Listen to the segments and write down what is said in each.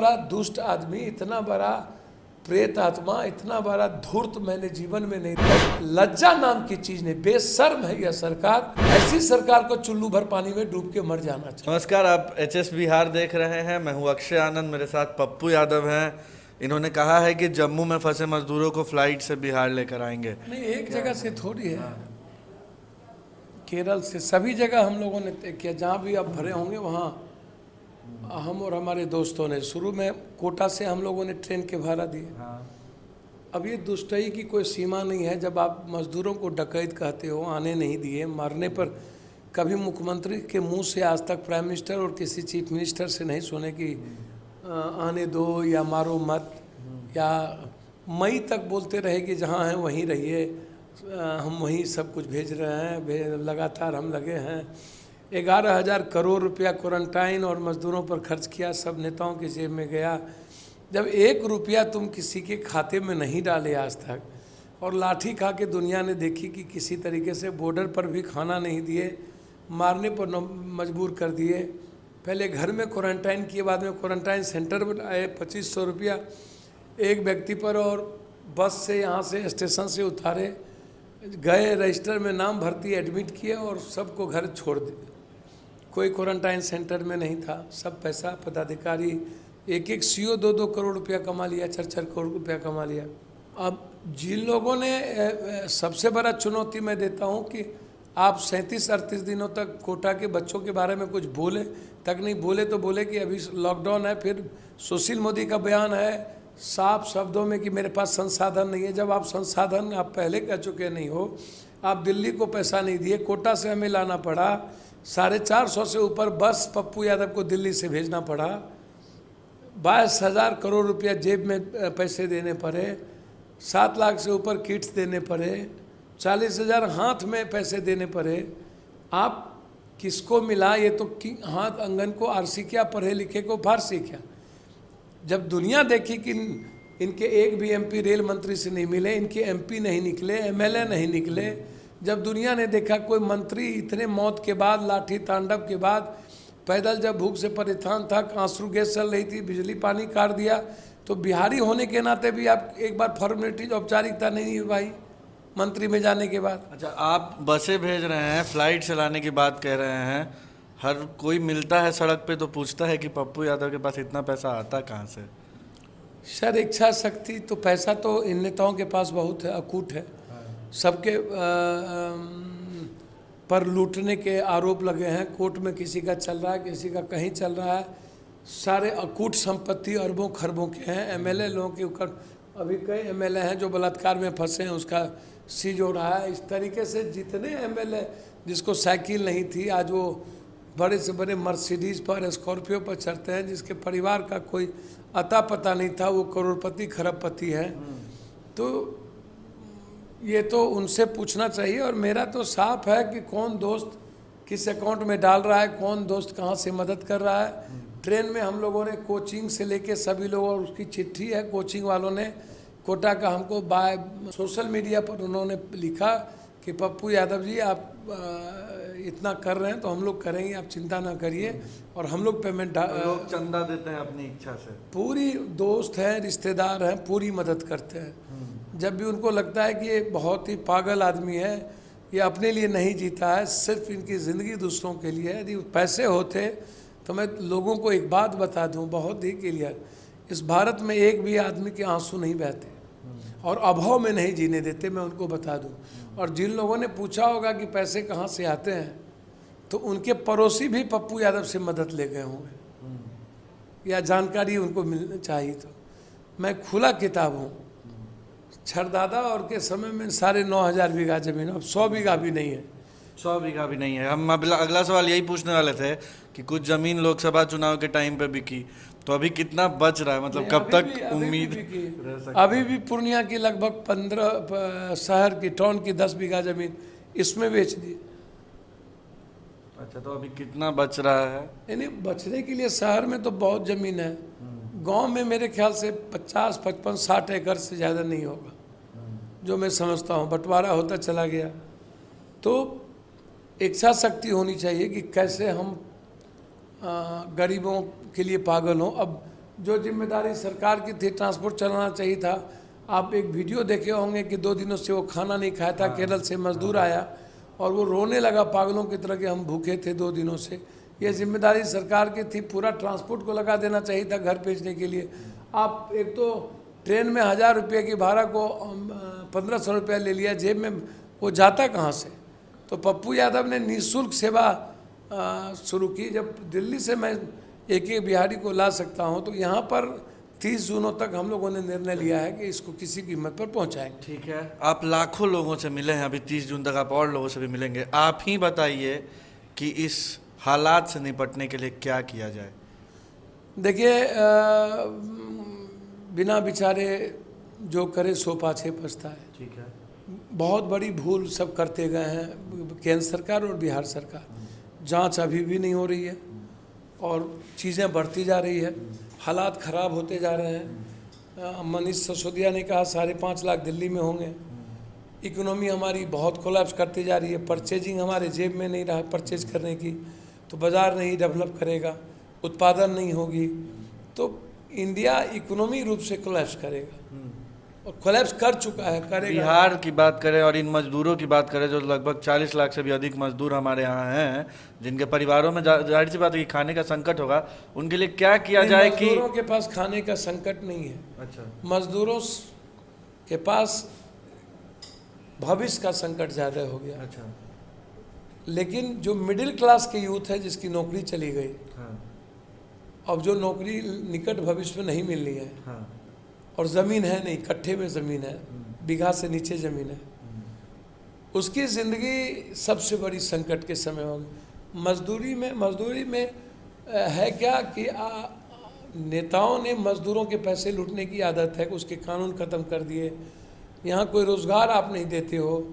बड़ा दुष्ट आदमी, इतना बड़ा प्रेत आत्मा, इतना बड़ा धूर्त मैंने जीवन में नहीं देखा। लज्जा नाम की चीज नहीं, बेशर्म है यह सरकार। ऐसी सरकार को चुल्लू भर पानी में डूब के मर जाना चाहिए। नमस्कार, आप एचएस बिहार देख रहे हैं। मैं हूं अक्षय आनंद, मेरे साथ पप्पू यादव हैं। इन्होंने कहा है कि जम्मू में फंसे मजदूरों को फ्लाइट से बिहार लेकर आएंगे। नहीं, एक जगह से थोड़ी है, केरल से, सभी जगह हम लोगों ने तय किया। जहाँ भी अब भरे होंगे वहाँ हम और हमारे दोस्तों ने, शुरू में कोटा से हम लोगों ने ट्रेन के भाड़ा दिए। अब ये दुष्टई की कोई सीमा नहीं है। जब आप मजदूरों को डकैत कहते हो, आने नहीं दिए, मारने पर कभी मुख्यमंत्री के मुंह से आज तक प्राइम मिनिस्टर और किसी चीफ मिनिस्टर से नहीं सुने कि आने दो या मारो मत, या मई तक बोलते रहे कि जहाँ हैं वहीं रहिए, हम वहीं सब कुछ भेज रहे हैं, लगातार हम लगे हैं। 11,000 करोड़ रुपया क्वारंटाइन और मजदूरों पर खर्च किया, सब नेताओं की जेब में गया। जब 1 रुपया तुम किसी के खाते में नहीं डाले आज तक, और लाठी खा के दुनिया ने देखी कि किसी तरीके से बॉर्डर पर भी खाना नहीं दिए, मारने पर मजबूर कर दिए। पहले घर में क्वारंटाइन किए, बाद में क्वारंटाइन सेंटर बनाए, 2500 रुपया एक व्यक्ति पर, और बस से यहाँ से स्टेशन से उतारे, गए, रजिस्टर में नाम भर्ती, एडमिट किए और सबको घर छोड़ दिए। कोई क्वारंटाइन सेंटर में नहीं था। सब पैसा पदाधिकारी, एक सीओ 2-2 करोड़ रुपया कमा लिया, 4-4 करोड़ रुपया कमा लिया। अब जिन लोगों ने, सबसे बड़ा चुनौती मैं देता हूं कि आप 37-38 दिनों तक कोटा के बच्चों के बारे में कुछ बोले तक नहीं, बोले तो बोले कि अभी लॉकडाउन है। फिर सुशील मोदी का बयान है साफ शब्दों में कि मेरे पास संसाधन नहीं है। जब आप संसाधन आप पहले कह चुके नहीं हो, आप दिल्ली को पैसा नहीं दिए, कोटा से हमें लाना पड़ा, 450 से ऊपर बस पप्पू यादव को दिल्ली से भेजना पड़ा, 22,000 करोड़ रुपया जेब में पैसे देने पड़े, 7 लाख से ऊपर किट्स देने पड़े, 40,000 हाथ में पैसे देने पड़े। आप किसको मिला? ये तो हाथ अंगन को आरसी क्या, पढ़े लिखे को फारसी क्या। जब दुनिया देखी कि इनके एक भी एमपी रेल मंत्री से नहीं मिले, इनके एमपी नहीं निकले, एमएलए नहीं निकले, जब दुनिया ने देखा कोई मंत्री इतने मौत के बाद, लाठी तांडव के बाद, पैदल जब भूख से परेशान था, आंसू गैस चल रही थी, बिजली पानी काट दिया, तो बिहारी होने के नाते भी आप एक बार फॉर्मेलिटीज, औपचारिकता नहीं निभाई मंत्री में जाने के बाद। अच्छा, आप बसें भेज रहे हैं, फ्लाइट चलाने की बात कह रहे हैं, हर कोई मिलता है सड़क पे तो पूछता है कि पप्पू यादव के पास इतना पैसा आता कहाँ से? सर, इच्छा शक्ति तो, पैसा तो इन नेताओं के पास बहुत है, अकूट है। सबके पर लूटने के आरोप लगे हैं, कोर्ट में किसी का चल रहा है, किसी का कहीं चल रहा है। सारे अकूट संपत्ति अरबों खरबों के हैं। एमएलए लोगों के ऊपर, अभी कई एमएलए हैं जो बलात्कार में फंसे हैं, उसका सीज हो रहा है। इस तरीके से जितने एमएलए जिसको साइकिल नहीं थी, आज वो बड़े से बड़े मर्सिडीज़ पर, स्कॉर्पियो पर चढ़ते हैं, जिसके परिवार का कोई अता पता नहीं था, वो करोड़पति खरबपति है। तो ये तो उनसे पूछना चाहिए। और मेरा तो साफ है कि कौन दोस्त किस अकाउंट में डाल रहा है, कौन दोस्त कहाँ से मदद कर रहा है। ट्रेन में हम लोगों ने कोचिंग से लेके सभी लोग, और उसकी चिट्ठी है कोचिंग वालों ने, कोटा का हमको बाय सोशल मीडिया पर उन्होंने लिखा कि पप्पू यादव जी आप इतना कर रहे हैं तो हम लोग करेंगे, आप चिंता ना करिए। और हम लोग पेमेंट, लोग चंदा देते हैं अपनी इच्छा से, पूरी दोस्त हैं, रिश्तेदार हैं, पूरी मदद करते हैं। जब भी उनको लगता है कि ये बहुत ही पागल आदमी है, ये अपने लिए नहीं जीता है, सिर्फ इनकी ज़िंदगी दूसरों के लिए है। यदि पैसे होते तो मैं लोगों को एक बात बता दूं, बहुत ही क्लियर, इस भारत में एक भी आदमी के आंसू नहीं बहते और अभाव में नहीं जीने देते, मैं उनको बता दूं। और जिन लोगों ने पूछा होगा कि पैसे कहाँ से आते हैं, तो उनके पड़ोसी भी पप्पू यादव से मदद ले गए होंगे, या जानकारी उनको मिलनी चाहिए। तो मैं खुला किताब हूँ। छरदादा और के समय में 9,500 बीघा जमीन, अब 100 बीघा भी नहीं है। 100 बीघा भी नहीं है। हम अगला सवाल यही पूछने वाले थे कि कुछ जमीन लोकसभा चुनाव के टाइम पे बिकी, तो अभी कितना बच रहा है? मतलब कब तक उम्मीद रह सकती है? अभी भी पूर्णिया की लगभग 15 शहर की, टाउन की 10 बीघा जमीन इसमें बेच दी। अच्छा, तो अभी कितना बच रहा है? यानी बचने के लिए शहर में तो बहुत ज़मीन है, गांव में मेरे ख्याल से 50, 55, 60 एकड़ से ज़्यादा नहीं होगा, जो मैं समझता हूँ। बंटवारा होता चला गया। तो इच्छा शक्ति होनी चाहिए कि कैसे हम गरीबों के लिए पागल हों। अब जो जिम्मेदारी सरकार की थी, ट्रांसपोर्ट चलाना चाहिए था। आप एक वीडियो देखे होंगे कि 2 दिनों से वो खाना नहीं खाया था, केरल से मजदूर आया और वो रोने लगा पागलों की तरह कि हम भूखे थे 2 दिनों से। ये जिम्मेदारी सरकार की थी, पूरा ट्रांसपोर्ट को लगा देना चाहिए था घर भेजने के लिए। आप एक तो ट्रेन में 1000 रुपये की भाड़ा को 1500 रुपया ले लिया जेब में, वो जाता कहाँ से? तो पप्पू यादव ने निःशुल्क सेवा शुरू की। जब दिल्ली से मैं एक एक बिहारी को ला सकता हूँ, तो यहाँ पर 30 जूनों तक हम लोगों ने निर्णय लिया है कि इसको किसी कीमत पर पहुँचाएंगे। ठीक है, आप लाखों लोगों से मिले हैं, अभी 30 जून तक आप और लोगों से भी मिलेंगे। आप ही बताइए कि इस हालात से निपटने के लिए क्या किया जाए। देखिए, बिना विचारे जो करे सो पाछे पछताए। ठीक है, बहुत बड़ी भूल सब करते गए हैं, केंद्र सरकार और बिहार सरकार। जांच अभी भी नहीं हो रही है और चीज़ें बढ़ती जा रही है, हालात ख़राब होते जा रहे हैं। मनीष सिसोदिया ने कहा 5.5 लाख दिल्ली में होंगे। इकोनॉमी हमारी बहुत कोलैप्स करती जा रही है। परचेजिंग हमारे जेब में नहीं रहा परचेज करने की, तो बाज़ार नहीं डेवलप करेगा, उत्पादन नहीं होगी, तो इंडिया इकोनॉमी रूप से कोलैप्स करेगा और कोलैप्स कर चुका है, करेगा। बिहार की बात करें और इन मजदूरों की बात करें जो लगभग 40 लाख से भी अधिक मजदूर हमारे यहाँ हैं, जिनके परिवारों में जाहिर सी बात है कि खाने का संकट होगा, उनके लिए क्या किया जाए कि मजदूरों के पास खाने का संकट नहीं है। अच्छा, मजदूरों के पास भविष्य का संकट ज़्यादा हो गया। अच्छा, लेकिन जो मिडिल क्लास के यूथ है जिसकी नौकरी चली गई, हाँ, अब जो नौकरी निकट भविष्य में नहीं मिलनी है, हाँ, और ज़मीन है नहीं, कट्ठे में ज़मीन है, बीघा से नीचे ज़मीन है, उसकी ज़िंदगी सबसे बड़ी संकट के समय होगी। मजदूरी में है क्या कि नेताओं ने मजदूरों के पैसे लूटने की आदत है, उसके कानून ख़त्म कर दिए। यहाँ कोई रोज़गार आप नहीं देते हो,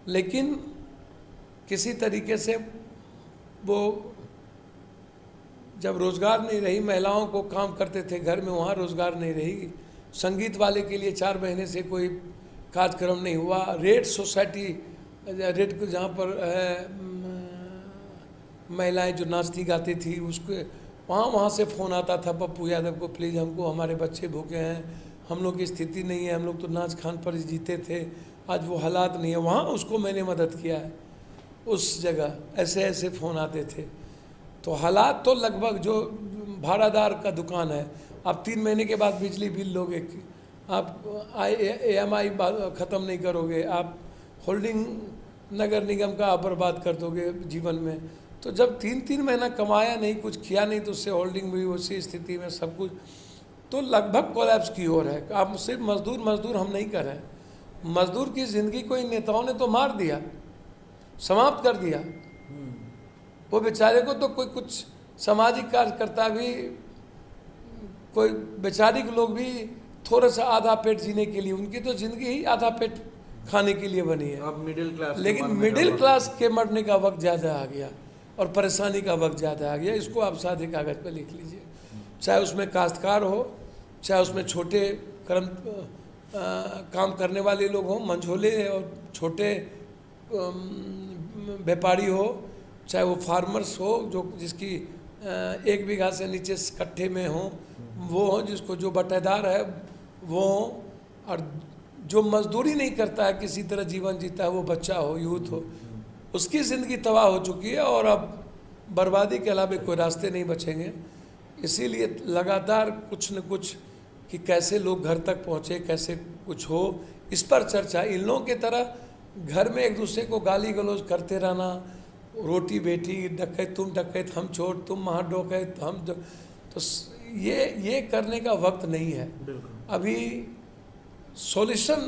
लेकिन किसी तरीके से वो जब रोज़गार नहीं रही, महिलाओं को काम करते थे घर में, वहाँ रोज़गार नहीं रही। संगीत वाले के लिए 4 महीने से कोई कार्यक्रम नहीं हुआ। रेड सोसाइटी, रेड को जहाँ पर महिलाएं जो नाचती गाती थी, उसके वहाँ से फ़ोन आता था पप्पू यादव को, प्लीज़ हमको, हमारे बच्चे भूखे हैं, हम लोग की स्थिति नहीं है, हम लोग तो नाच खान पर जीते थे, आज वो हालात नहीं है। वहाँ उसको मैंने मदद किया है। उस जगह ऐसे ऐसे फ़ोन आते थे। तो हालात तो लगभग, जो भाड़ादार का दुकान है, आप 3 महीने के बाद बिजली बिल लोगे, आप EMI ख़त्म नहीं करोगे, आप होल्डिंग नगर निगम का आप बर्बाद कर दोगे जीवन में। तो जब 3 महीना कमाया नहीं, कुछ किया नहीं, तो उससे होल्डिंग भी उसी स्थिति में सब कुछ, तो लगभग कोलैप्स की ओर है। आप सिर्फ मजदूर हम नहीं कर रहे, मजदूर की ज़िंदगी को इन नेताओं ने तो मार दिया, समाप्त कर दिया। वो बेचारे को तो कोई कुछ सामाजिक कार्यकर्ता भी, कोई बेचारी के लोग भी थोड़ा सा आधा पेट जीने के लिए, उनकी तो ज़िंदगी ही आधा पेट खाने के लिए बनी है। अब मिडिल क्लास, लेकिन मिडिल क्लास के मरने का वक्त ज़्यादा आ गया और परेशानी का वक्त ज़्यादा आ गया। इसको आप सादे कागज़ पर लिख लीजिए, चाहे उसमें काश्तकार हो, चाहे उसमें छोटे काम करने वाले लोग हों, मंझोले और छोटे व्यापारी हो, चाहे वो फार्मर्स हो जो जिसकी 1 बीघा से नीचे कट्ठे में हो, वो हो, जिसको जो बटेदार है वो हो, और जो मजदूरी नहीं करता है, किसी तरह जीवन जीता है, वो बच्चा हो, यूथ हो, उसकी ज़िंदगी तबाह हो चुकी है और अब बर्बादी के अलावा कोई रास्ते नहीं बचेंगे। इसीलिए लगातार कुछ न कुछ कि कैसे लोग घर तक पहुँचे, कैसे कुछ हो, इस पर चर्चा। इन लोगों की तरह घर में एक दूसरे को गाली गलौज करते रहना, रोटी बेटी, डकैत तुम डकैत, हम चोर, तुम वहाँ डकैत, हम तो ये करने का वक्त नहीं है। अभी सॉल्यूशन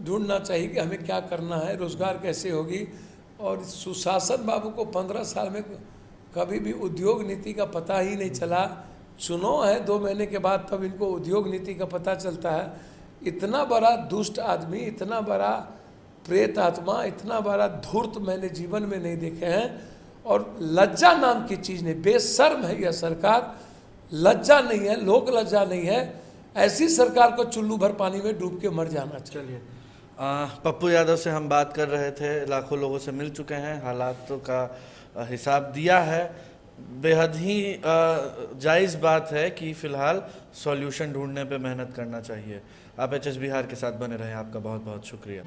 ढूंढना चाहिए कि हमें क्या करना है, रोज़गार कैसे होगी। और सुशासन बाबू को 15 साल में कभी भी उद्योग नीति का पता ही नहीं चला। चुनाव है 2 महीने के बाद, तब इनको उद्योग नीति का पता चलता है। इतना बड़ा दुष्ट आदमी, इतना बड़ा प्रेत आत्मा, इतना बड़ा धूर्त मैंने जीवन में नहीं देखे हैं। और लज्जा नाम की चीज़ नहीं, बेशर्म है यह सरकार, लज्जा नहीं है, लोक लज्जा नहीं है। ऐसी सरकार को चुल्लू भर पानी में डूब के मर जाना चाहिए। चलिए, पप्पू यादव से हम बात कर रहे थे, लाखों लोगों से मिल चुके हैं, हालातों का हिसाब दिया है। बेहद ही जायज़ बात है कि फ़िलहाल सॉल्यूशन ढूंढने पे मेहनत करना चाहिए। आप एचएस बिहार के साथ बने रहें, आपका बहुत बहुत शुक्रिया।